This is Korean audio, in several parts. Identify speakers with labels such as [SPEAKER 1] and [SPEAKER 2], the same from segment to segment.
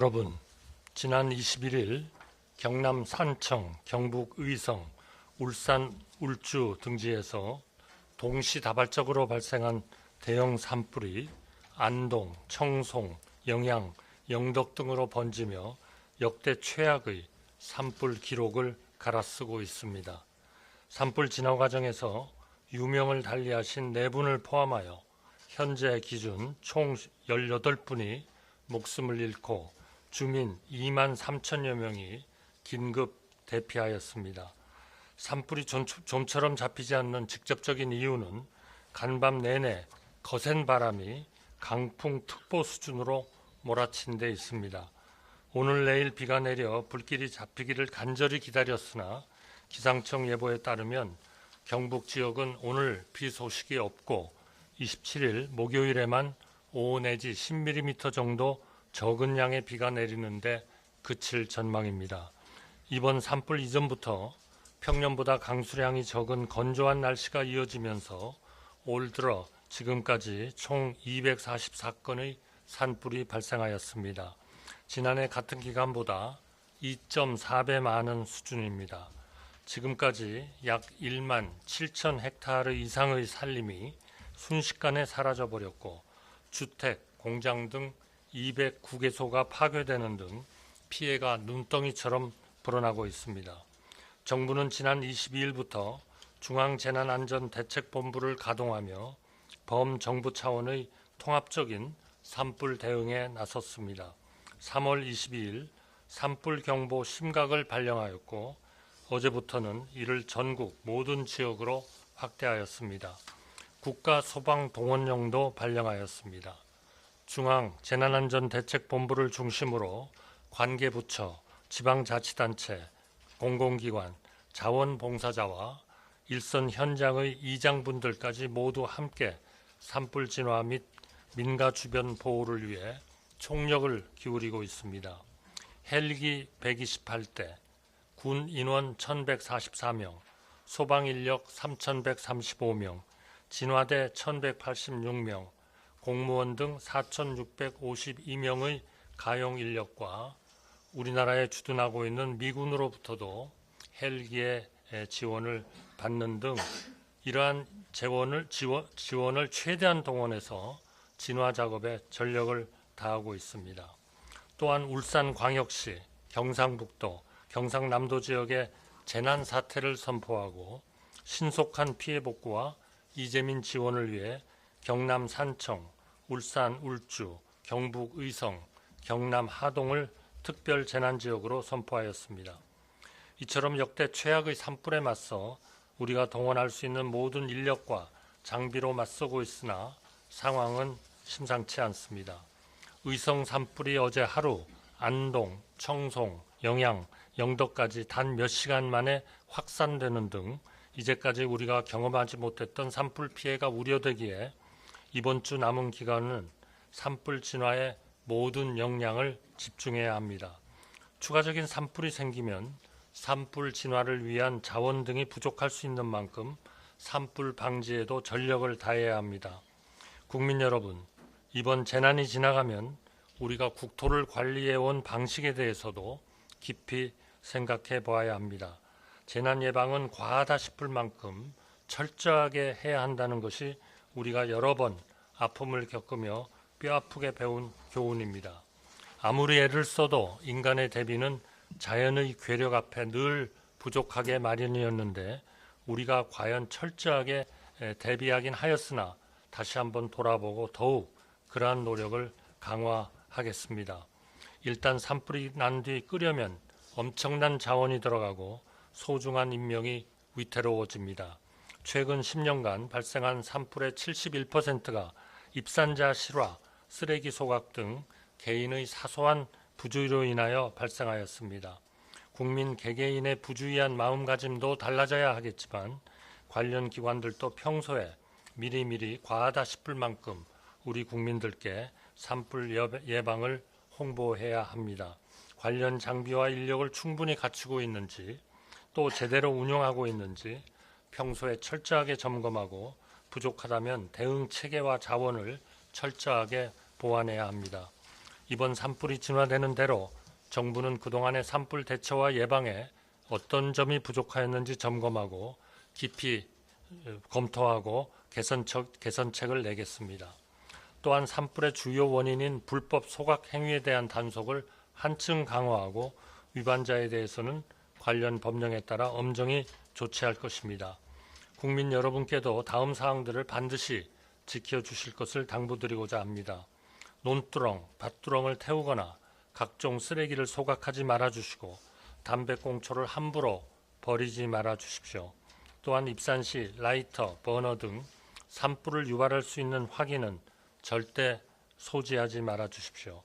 [SPEAKER 1] 여러분, 지난 21일 경남 산청, 경북 의성, 울산 울주 등지에서 동시다발적으로 발생한 대형 산불이 안동, 청송, 영양, 영덕 등으로 번지며 역대 최악의 산불 기록을 갈아쓰고 있습니다. 산불 진화 과정에서 유명을 달리하신 4분을 포함하여 현재 기준 총 18분이 목숨을 잃고 주민 2만 3천여 명이 긴급 대피하였습니다. 산불이 좀처럼 잡히지 않는 직접적인 이유는 간밤 내내 거센 바람이 강풍특보 수준으로 몰아친 데 있습니다. 오늘 내일 비가 내려 불길이 잡히기를 간절히 기다렸으나 기상청 예보에 따르면 경북 지역은 오늘 비 소식이 없고 27일 목요일에만 5 내지 10mm 정도 적은 양의 비가 내리는데 그칠 전망입니다. 이번 산불 이전부터 평년보다 강수량이 적은 건조한 날씨가 이어지면서 올 들어 지금까지 총 244건의 산불이 발생하였습니다. 지난해 같은 기간보다 2.4배 많은 수준입니다. 지금까지 약 1만 7천 헥타르 이상의 산림이 순식간에 사라져버렸고 주택, 공장 등 209개소가 파괴되는 등 피해가 눈덩이처럼 불어나고 있습니다. 정부는 지난 22일부터 중앙재난안전대책본부를 가동하며 범정부 차원의 통합적인 산불 대응에 나섰습니다. 3월 22일 산불 경보 심각을 발령하였고 어제부터는 이를 전국 모든 지역으로 확대하였습니다. 국가소방동원령도 발령하였습니다. 중앙재난안전대책본부를 중심으로 관계부처, 지방자치단체, 공공기관, 자원봉사자와 일선 현장의 이장분들까지 모두 함께 산불 진화 및 민가 주변 보호를 위해 총력을 기울이고 있습니다. 헬기 128대, 군 인원 1,144명, 소방인력 3,135명, 진화대 1,186명, 공무원 등 4,652명의 가용 인력과 우리나라에 주둔하고 있는 미군으로부터도 헬기의 지원을 받는 등 이러한 지원을 최대한 동원해서 진화 작업에 전력을 다하고 있습니다. 또한 울산광역시, 경상북도, 경상남도 지역에 재난 사태를 선포하고 신속한 피해 복구와 이재민 지원을 위해 경남 산청, 울산 울주, 경북 의성, 경남 하동을 특별 재난지역으로 선포하였습니다. 이처럼 역대 최악의 산불에 맞서 우리가 동원할 수 있는 모든 인력과 장비로 맞서고 있으나 상황은 심상치 않습니다. 의성 산불이 어제 하루 안동, 청송, 영양, 영덕까지 단 몇 시간 만에 확산되는 등 이제까지 우리가 경험하지 못했던 산불 피해가 우려되기에 이번 주 남은 기간은 산불 진화에 모든 역량을 집중해야 합니다. 추가적인 산불이 생기면 산불 진화를 위한 자원 등이 부족할 수 있는 만큼 산불 방지에도 전력을 다해야 합니다. 국민 여러분, 이번 재난이 지나가면 우리가 국토를 관리해온 방식에 대해서도 깊이 생각해 보아야 합니다. 재난 예방은 과하다 싶을 만큼 철저하게 해야 한다는 것이 우리가 여러 번 아픔을 겪으며 뼈아프게 배운 교훈입니다. 아무리 애를 써도 인간의 대비는 자연의 괴력 앞에 늘 부족하게 마련이었는데 우리가 과연 철저하게 대비하긴 하였으나 다시 한번 돌아보고 더욱 그러한 노력을 강화하겠습니다. 일단 산불이 난 뒤 끄려면 엄청난 자원이 들어가고 소중한 인명이 위태로워집니다. 최근 10년간 발생한 산불의 71%가 입산자 실화, 쓰레기 소각 등 개인의 사소한 부주의로 인하여 발생하였습니다. 국민 개개인의 부주의한 마음가짐도 달라져야 하겠지만 관련 기관들도 평소에 미리미리 과하다 싶을 만큼 우리 국민들께 산불 예방을 홍보해야 합니다. 관련 장비와 인력을 충분히 갖추고 있는지 또 제대로 운영하고 있는지 평소에 철저하게 점검하고 부족하다면 대응 체계와 자원을 철저하게 보완해야 합니다. 이번 산불이 진화되는 대로 정부는 그동안의 산불 대처와 예방에 어떤 점이 부족하였는지 점검하고 깊이 검토하고 개선책을 내겠습니다. 또한 산불의 주요 원인인 불법 소각 행위에 대한 단속을 한층 강화하고 위반자에 대해서는 관련 법령에 따라 엄정히 조치할 것입니다. 국민 여러분께도 다음 사항들을 반드시 지켜주실 것을 당부드리고자 합니다. 논두렁, 밭두렁을 태우거나 각종 쓰레기를 소각하지 말아주시고 담배꽁초를 함부로 버리지 말아주십시오. 또한 입산 시 라이터, 버너 등 산불을 유발할 수 있는 화기는 절대 소지하지 말아주십시오.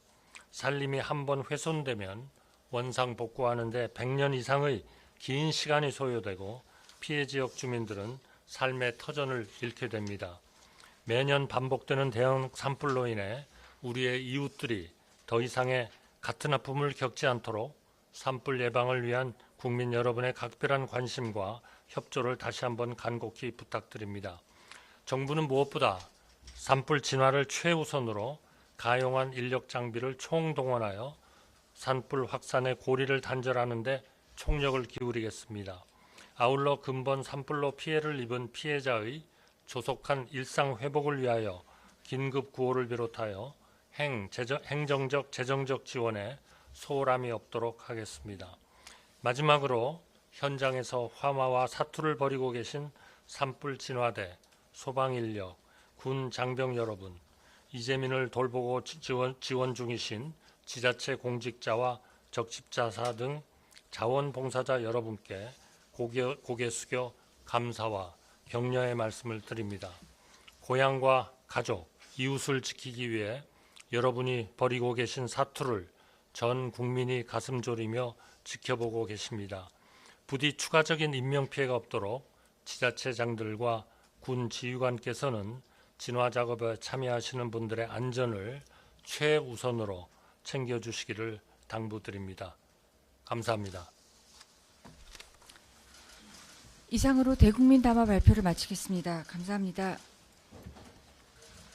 [SPEAKER 1] 산림이 한번 훼손되면 원상복구하는 데 100년 이상의 긴 시간이 소요되고 피해 지역 주민들은 삶의 터전을 잃게 됩니다. 매년 반복되는 대형 산불로 인해 우리의 이웃들이 더 이상의 같은 아픔을 겪지 않도록 산불 예방을 위한 국민 여러분의 각별한 관심과 협조를 다시 한번 간곡히 부탁드립니다. 정부는 무엇보다 산불 진화를 최우선으로 가용한 인력 장비를 총동원하여 산불 확산의 고리를 단절하는 데 총력을 기울이겠습니다. 아울러 근본 산불로 피해를 입은 피해자의 조속한 일상 회복을 위하여 긴급 구호를 비롯하여 행정적, 재정적 지원에 소홀함이 없도록 하겠습니다. 마지막으로 현장에서 화마와 사투를 벌이고 계신 산불 진화대, 소방인력, 군 장병 여러분, 이재민을 돌보고 지원 중이신 지자체 공직자와 적십자사 등 자원봉사자 여러분께 고개 숙여 감사와 격려의 말씀을 드립니다. 고향과 가족, 이웃을 지키기 위해 여러분이 벌이고 계신 사투를 전 국민이 가슴 졸이며 지켜보고 계십니다. 부디 추가적인 인명피해가 없도록 지자체장들과 군 지휘관께서는 진화 작업에 참여하시는 분들의 안전을 최우선으로 챙겨주시기를 당부드립니다. 감사합니다.
[SPEAKER 2] 이상으로 대국민 담화 발표를 마치겠습니다. 감사합니다.